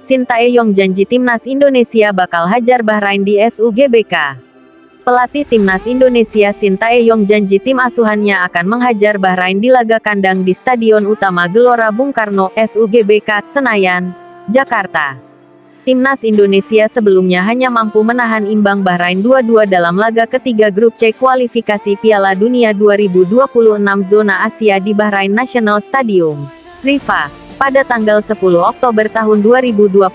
Sintayong janji timnas Indonesia bakal hajar Bahrain di SUGBK. Pelatih timnas Indonesia Sintayong janji tim asuhannya akan menghajar Bahrain di laga kandang di Stadion Utama Gelora Bung Karno, SUGBK, Senayan, Jakarta. Timnas Indonesia sebelumnya hanya mampu menahan imbang Bahrain 2-2 dalam laga ketiga grup C kualifikasi Piala Dunia 2026 zona Asia di Bahrain National Stadium, Rifa, pada tanggal 10 Oktober tahun 2024.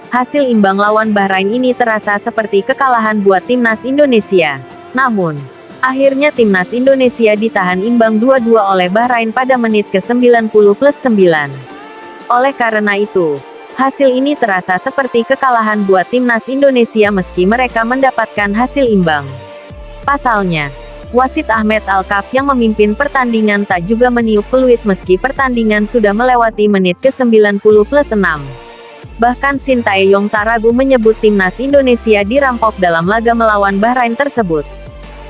Hasil imbang lawan Bahrain ini terasa seperti kekalahan buat timnas Indonesia. Namun, akhirnya timnas Indonesia ditahan imbang 2-2 oleh Bahrain pada menit ke-90+9. Oleh karena itu, hasil ini terasa seperti kekalahan buat timnas Indonesia meski mereka mendapatkan hasil imbang. Pasalnya, wasit Ahmed Alkaf yang memimpin pertandingan tak juga meniup peluit meski pertandingan sudah melewati menit ke-90+6. Bahkan Sintayong tak ragu menyebut timnas Indonesia dirampok dalam laga melawan Bahrain tersebut.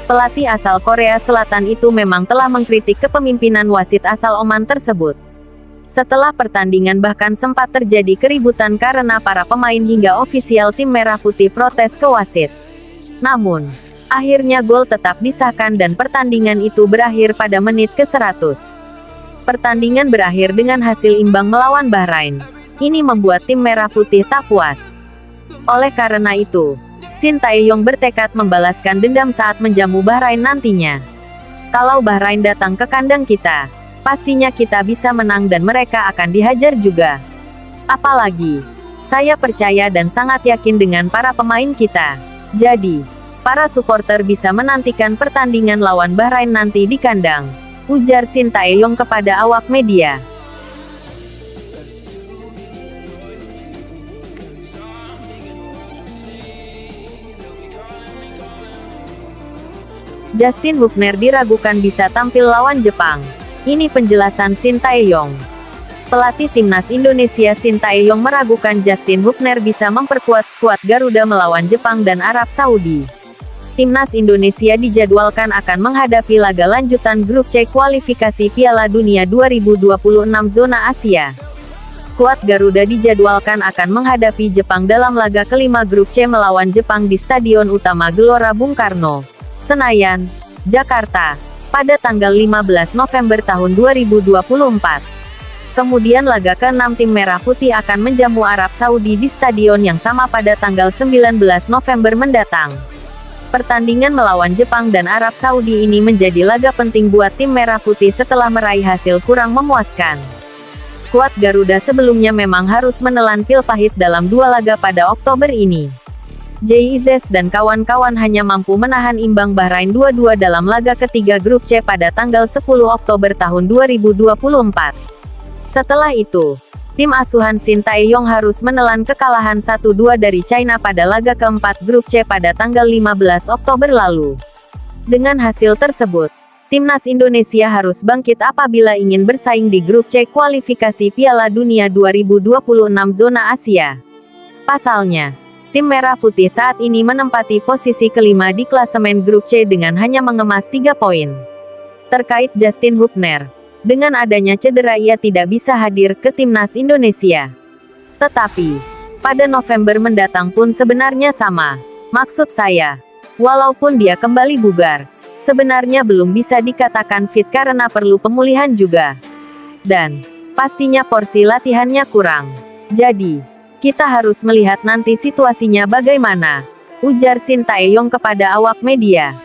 Pelatih asal Korea Selatan itu memang telah mengkritik kepemimpinan wasit asal Oman tersebut. Setelah pertandingan bahkan sempat terjadi keributan karena para pemain hingga ofisial tim Merah Putih protes ke wasit. Namun, akhirnya gol tetap disahkan dan pertandingan itu berakhir pada menit ke-100. Pertandingan berakhir dengan hasil imbang melawan Bahrain. Ini membuat tim Merah Putih tak puas. Oleh karena itu, Sintayong bertekad membalaskan dendam saat menjamu Bahrain nantinya. Kalau Bahrain datang ke kandang kita, pastinya kita bisa menang dan mereka akan dihajar juga. Apalagi, saya percaya dan sangat yakin dengan para pemain kita. Jadi, para supporter bisa menantikan pertandingan lawan Bahrain nanti di kandang, ujar Sintayong kepada awak media. Justin Hubner diragukan bisa tampil lawan Jepang. Ini penjelasan Sintayong. Pelatih timnas Indonesia Sintayong meragukan Justin Hubner bisa memperkuat skuad Garuda melawan Jepang dan Arab Saudi. Timnas Indonesia dijadwalkan akan menghadapi laga lanjutan grup C kualifikasi Piala Dunia 2026 zona Asia. Skuad Garuda dijadwalkan akan menghadapi Jepang dalam laga kelima grup C melawan Jepang di Stadion Utama Gelora Bung Karno, Senayan, Jakarta, pada tanggal 15 November tahun 2024. Kemudian laga ke-6 tim Merah Putih akan menjamu Arab Saudi di stadion yang sama pada tanggal 19 November mendatang. Pertandingan melawan Jepang dan Arab Saudi ini menjadi laga penting buat tim Merah Putih setelah meraih hasil kurang memuaskan. Skuad Garuda sebelumnya memang harus menelan pil pahit dalam dua laga pada Oktober ini. JIZ dan kawan-kawan hanya mampu menahan imbang Bahrain 2-2 dalam laga ketiga grup C pada tanggal 10 Oktober tahun 2024. Setelah itu, tim asuhan Sintayong harus menelan kekalahan 1-2 dari China pada laga keempat grup C pada tanggal 15 Oktober lalu. Dengan hasil tersebut, timnas Indonesia harus bangkit apabila ingin bersaing di grup C kualifikasi Piala Dunia 2026 zona Asia. Pasalnya, tim Merah Putih saat ini menempati posisi kelima di klasemen grup C dengan hanya mengemas 3 poin. Terkait Justin Hubner, dengan adanya cedera ia tidak bisa hadir ke timnas Indonesia. Tetapi, pada November mendatang pun sebenarnya sama. Maksud saya, walaupun dia kembali bugar, sebenarnya belum bisa dikatakan fit karena perlu pemulihan juga. Dan, pastinya porsi latihannya kurang. Jadi, kita harus melihat nanti situasinya bagaimana, ujar Sintayong kepada awak media.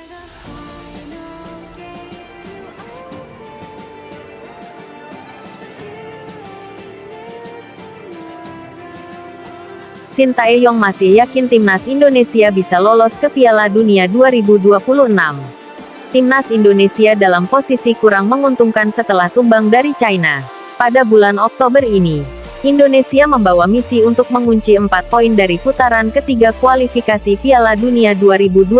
Sintayong masih yakin timnas Indonesia bisa lolos ke Piala Dunia 2026. Timnas Indonesia dalam posisi kurang menguntungkan setelah tumbang dari China. Pada bulan Oktober ini, Indonesia membawa misi untuk mengunci 4 poin dari putaran ketiga kualifikasi Piala Dunia 2026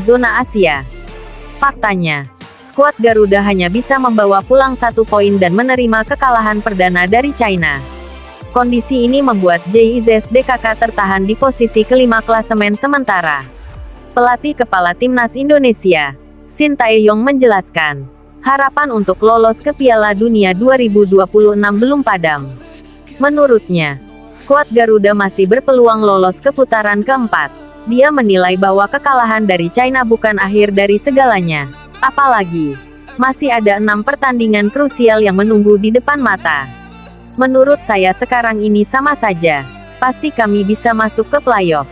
zona Asia. Faktanya, skuad Garuda hanya bisa membawa pulang 1 poin dan menerima kekalahan perdana dari China. Kondisi ini membuat JIZDKK tertahan di posisi kelima klasemen sementara. Pelatih kepala timnas Indonesia, Sintayong menjelaskan, harapan untuk lolos ke Piala Dunia 2026 belum padam. Menurutnya, skuad Garuda masih berpeluang lolos ke putaran keempat. Dia menilai bahwa kekalahan dari China bukan akhir dari segalanya. Apalagi, masih ada 6 pertandingan krusial yang menunggu di depan mata. Menurut saya sekarang ini sama saja. Pasti kami bisa masuk ke playoff.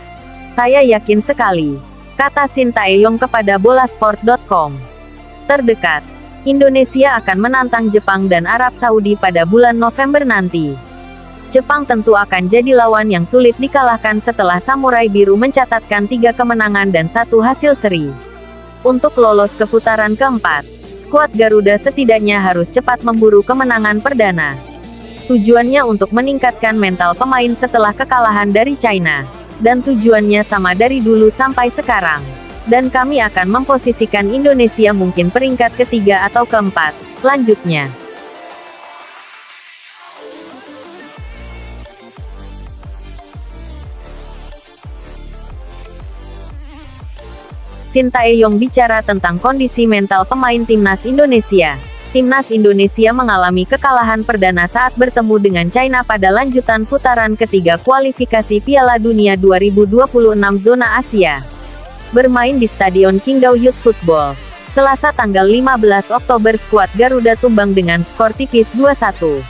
Saya yakin sekali, kata Shin Tae-yong kepada Bolasport.com. Terdekat, Indonesia akan menantang Jepang dan Arab Saudi pada bulan November nanti. Jepang tentu akan jadi lawan yang sulit dikalahkan setelah Samurai Biru mencatatkan 3 kemenangan dan 1 hasil seri. Untuk lolos ke putaran keempat, skuad Garuda setidaknya harus cepat memburu kemenangan perdana. Tujuannya untuk meningkatkan mental pemain setelah kekalahan dari China. Dan tujuannya sama dari dulu sampai sekarang. Dan kami akan memposisikan Indonesia mungkin peringkat ketiga atau keempat, lanjutnya. Shin Tae-yong bicara tentang kondisi mental pemain timnas Indonesia. Timnas Indonesia mengalami kekalahan perdana saat bertemu dengan China pada lanjutan putaran ketiga kualifikasi Piala Dunia 2026 zona Asia. Bermain di Stadion Qingdao Youth Football, Selasa tanggal 15 Oktober skuad Garuda tumbang dengan skor tipis 2-1.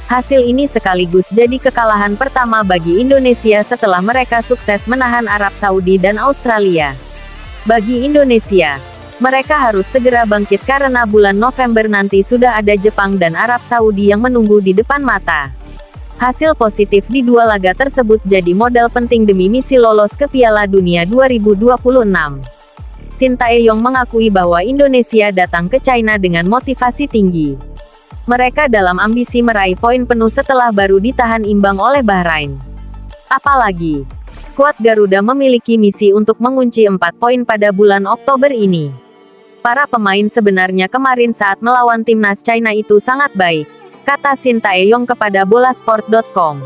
Hasil ini sekaligus jadi kekalahan pertama bagi Indonesia setelah mereka sukses menahan Arab Saudi dan Australia. Bagi Indonesia, mereka harus segera bangkit karena bulan November nanti sudah ada Jepang dan Arab Saudi yang menunggu di depan mata. Hasil positif di 2 laga tersebut jadi modal penting demi misi lolos ke Piala Dunia 2026. Shin Tae-yong mengakui bahwa Indonesia datang ke China dengan motivasi tinggi. Mereka dalam ambisi meraih poin penuh setelah baru ditahan imbang oleh Bahrain. Apalagi, skuad Garuda memiliki misi untuk mengunci 4 poin pada bulan Oktober ini. Para pemain sebenarnya kemarin saat melawan timnas China itu sangat baik, kata Shin Tae-yong kepada Bolasport.com.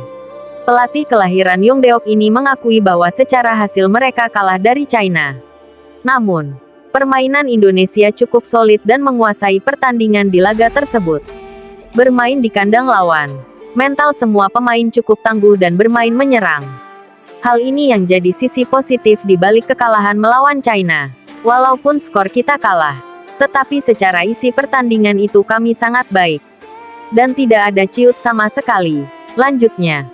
Pelatih kelahiran Yongdeok ini mengakui bahwa secara hasil mereka kalah dari China. Namun, permainan Indonesia cukup solid dan menguasai pertandingan di laga tersebut. Bermain di kandang lawan, mental semua pemain cukup tangguh dan bermain menyerang. Hal ini yang jadi sisi positif di balik kekalahan melawan China. Walaupun skor kita kalah, tetapi secara isi pertandingan itu kami sangat baik. Dan tidak ada ciut sama sekali, lanjutnya.